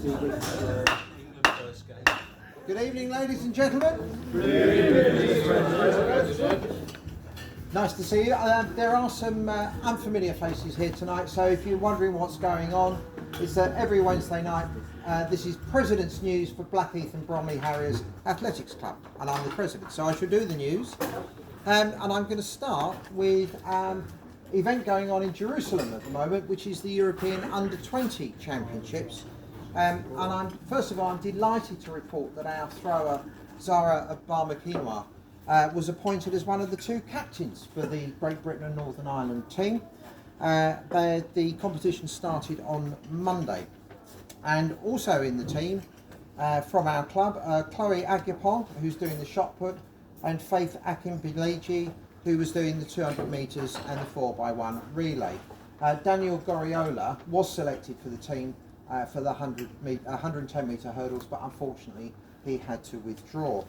Good evening, ladies and gentlemen. Nice to see you. There are some unfamiliar faces here tonight, so if you're wondering what's going on, it's that every Wednesday night this is President's News for Blackheath and Bromley Harriers Athletics Club, and I'm the president, so I should do the news. And I'm going to start with an event going on in Jerusalem at the moment, which is the European Under-20 Championships. And first of all, I'm delighted to report that our thrower, Zara Barmakinoa, was appointed as one of the two captains for the Great Britain and Northern Ireland team. The competition started on Monday. And also in the team, from our club, Chloe Agyapong, who's doing the shot put, and Faith Akinbileji, who was doing the 200 metres and the 4x1 relay. Daniel Goriola was selected for the team for the 110 metre hurdles, but unfortunately he had to withdraw.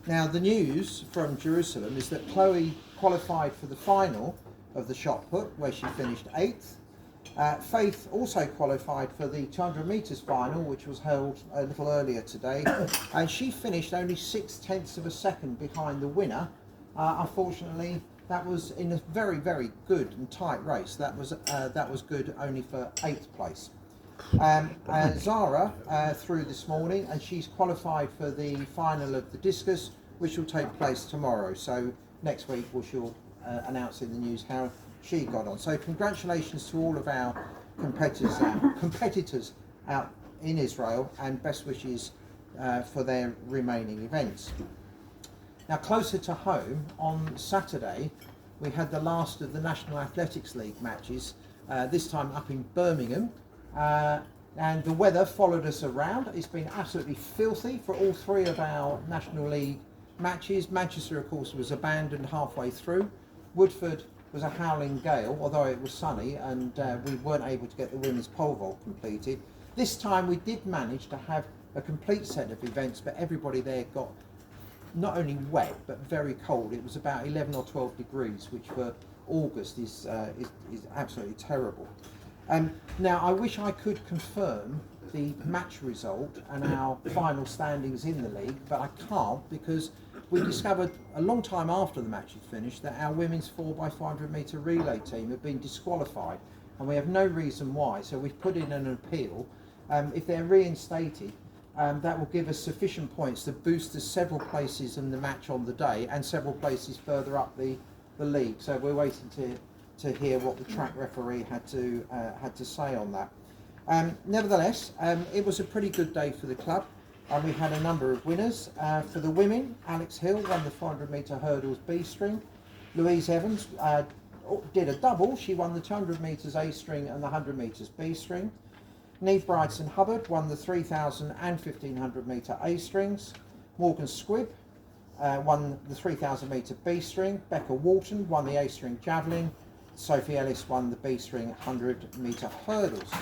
Now the news from Jerusalem is that Chloe qualified for the final of the shot put, where she finished 8th. Faith also qualified for the 200 metres final, which was held a little earlier today, and she finished only 0.6 of a second behind the winner. Unfortunately, that was in a very, very good and tight race. That was good only for 8th place. Zara threw this morning, and she's qualified for the final of the discus, which will take place tomorrow. So next week we shall announce in the news how she got on. So congratulations to all of our competitors out in Israel, and best wishes for their remaining events. Now, closer to home, on Saturday we had the last of the National Athletics League matches, this time up in Birmingham, and the weather followed us around. It's been absolutely filthy for all three of our National League matches. Manchester, of course, was abandoned halfway through. Woodford was a howling gale, although it was sunny, and we weren't able to get the women's pole vault completed. This time we did manage to have a complete set of events, but everybody there got not only wet but very cold. It was about 11 or 12 degrees, which for August is absolutely terrible. Now I wish I could confirm the match result and our final standings in the league, but I can't, because we discovered a long time after the match had finished that our women's 4x400 metre relay team had been disqualified, and we have no reason why, so we've put in an appeal. If they're reinstated, that will give us sufficient points to boost us several places in the match on the day and several places further up the league. So we're waiting to hear what the track referee had to say on that. Nevertheless, it was a pretty good day for the club, and we had a number of winners. For the women, Alex Hill won the 400 metre hurdles B string. Louise Evans did a double. She won the 200 metres A string and the 100 metres B string. Neve Bridson Hubbard won the 3000 and 1500 metre A strings. Morgan Squibb won the 3000 metre B string. Becca Walton won the A string javelin. Sophie Ellis won the B string 100 metre hurdles.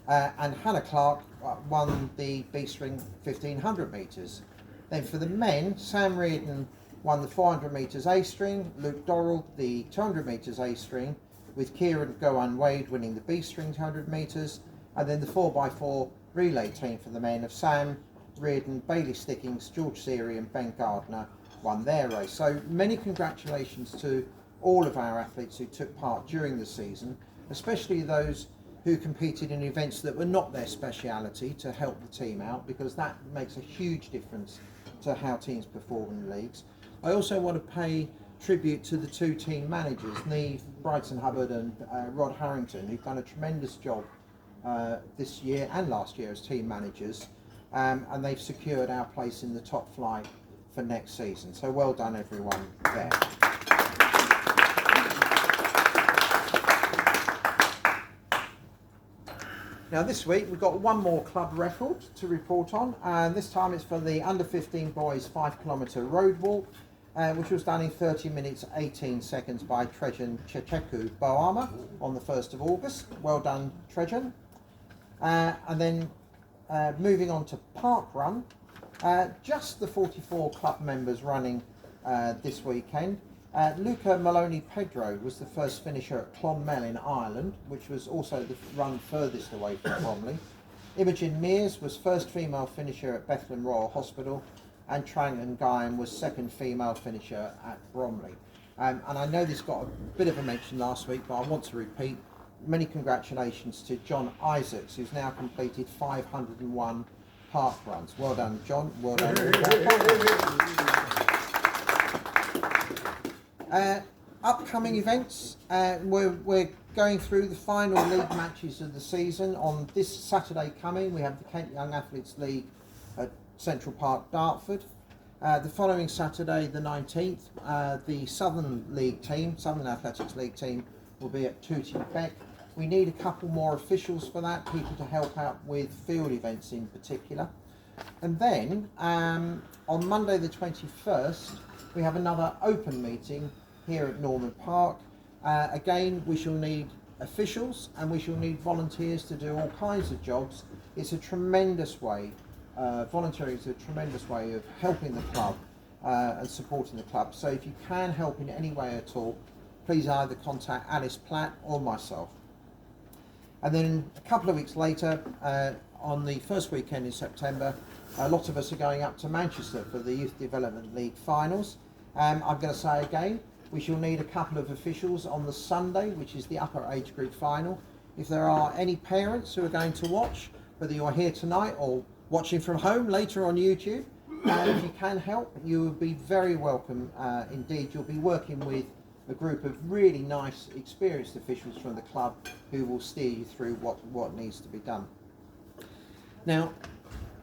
And Hannah Clark won the B string 1500 metres. Then for the men, Sam Reardon won the 400 metres A string. Luke Dorrell the 200 metres A string, with Kieran Gowan Wade winning the B string 200 metres. And then the 4x4 relay team for the men of Sam Reardon, Bailey Stickings, George Seary and Ben Gardner won their race. So many congratulations to all of our athletes who took part during the season, especially those who competed in events that were not their speciality, to help the team out, because that makes a huge difference to how teams perform in leagues. I also want to pay tribute to the two team managers, Neve Bridson Hubbard and Rod Harrington, who've done a tremendous job this year and last year as team managers, and they've secured our place in the top flight for next season. So well done everyone there. Now this week we've got one more club record to report on, and this time it's for the under 15 boys 5 kilometre road walk, which was done in 30 minutes 18 seconds by Trejan Checheku Boama on the 1st of August. Well done, Trejan. And then moving on to parkrun, just the 44 club members running this weekend. Luca Maloney Pedro was the first finisher at Clonmel in Ireland, which was also the run furthest away from Bromley. Imogen Mears was first female finisher at Bethlehem Royal Hospital, and Trang Nguyen was second female finisher at Bromley. And I know this got a bit of a mention last week, but I want to repeat many congratulations to John Isaacs, who's now completed 501 park runs. Well done, John. Well done. Upcoming events, we're going through the final league matches of the season. On this Saturday coming, we have the Kent Young Athletes League at Central Park, Dartford. The following Saturday, the 19th, the Southern Athletics League team will be at Tooting Bec. We need a couple more officials for that, people to help out with field events in particular. And then on Monday the 21st, we have another open meeting here at Norman Park. Again, we shall need officials and we shall need volunteers to do all kinds of jobs. It's a tremendous way, volunteering is a tremendous way of helping the club and supporting the club. So if you can help in any way at all, please either contact Alice Platt or myself. And then a couple of weeks later, on the first weekend in September, a lot of us are going up to Manchester for the Youth Development League finals. I'm going to say again, we shall need a couple of officials on the Sunday, which is the upper age group final. If there are any parents who are going to watch, whether you're here tonight or watching from home later on YouTube, if you can help, you will be very welcome indeed. You'll be working with a group of really nice, experienced officials from the club who will steer you through what needs to be done. Now,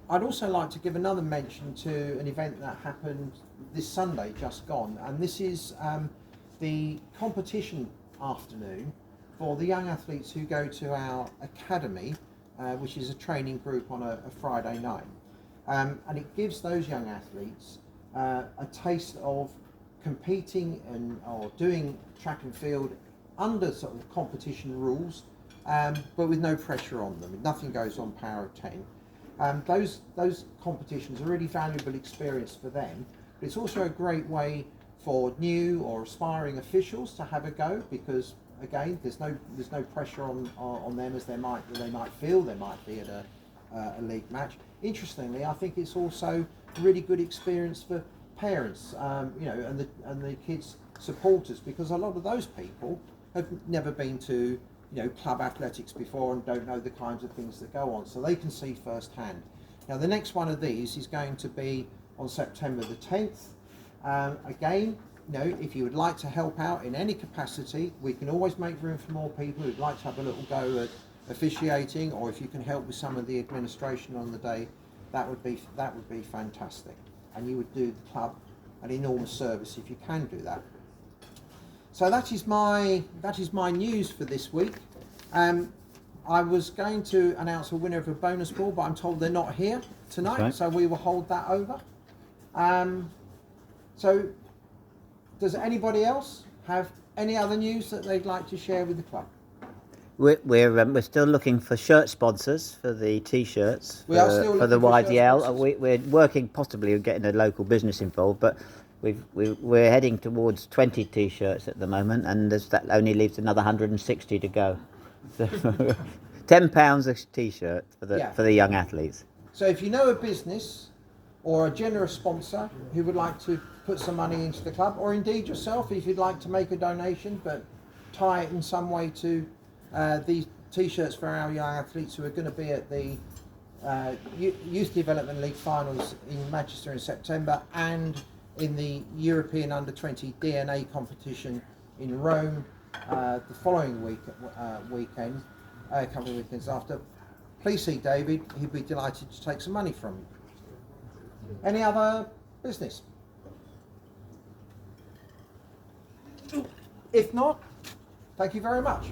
I'd also like to give another mention to an event that happened this Sunday, just gone, and this is the competition afternoon for the young athletes who go to our academy, which is a training group on a Friday night. And it gives those young athletes a taste of competing or doing track and field under sort of competition rules, but with no pressure on them. Nothing goes on power of 10. Those competitions are really valuable experience for them. But it's also a great way for new or aspiring officials to have a go, because again, there's no pressure on them as they might feel they might be at a league match. Interestingly, I think it's also a really good experience for parents, and the kids' supporters, because a lot of those people have never been to club athletics before and don't know the kinds of things that go on, so they can see firsthand. Now, the next one of these is going to be on September the 10th. Again, if you would like to help out in any capacity, we can always make room for more people who'd like to have a little go at officiating, or if you can help with some of the administration on the day, that would be fantastic, and you would do the club an enormous service if you can do that. So that is my news for this week. I was going to announce a winner of a bonus ball, but I'm told they're not here tonight, right. So we will hold that over. So does anybody else have any other news that they'd like to share with the club? We're still looking for shirt sponsors for the t-shirts for the YDL. We're working possibly with getting a local business involved, but we're heading towards 20 t-shirts at the moment, and that only leaves another 160 to go. So £10 a t-shirt for the young athletes. So if you know a business or a generous sponsor who would like to put some money into the club, or indeed yourself, if you'd like to make a donation but tie it in some way to these t-shirts for our young athletes who are going to be at the Youth Development League finals in Manchester in September, and in the European Under-20 DNA competition in Rome the following weekend, a couple of weekends after, please see David. He'd be delighted to take some money from you. Any other business? If not, thank you very much.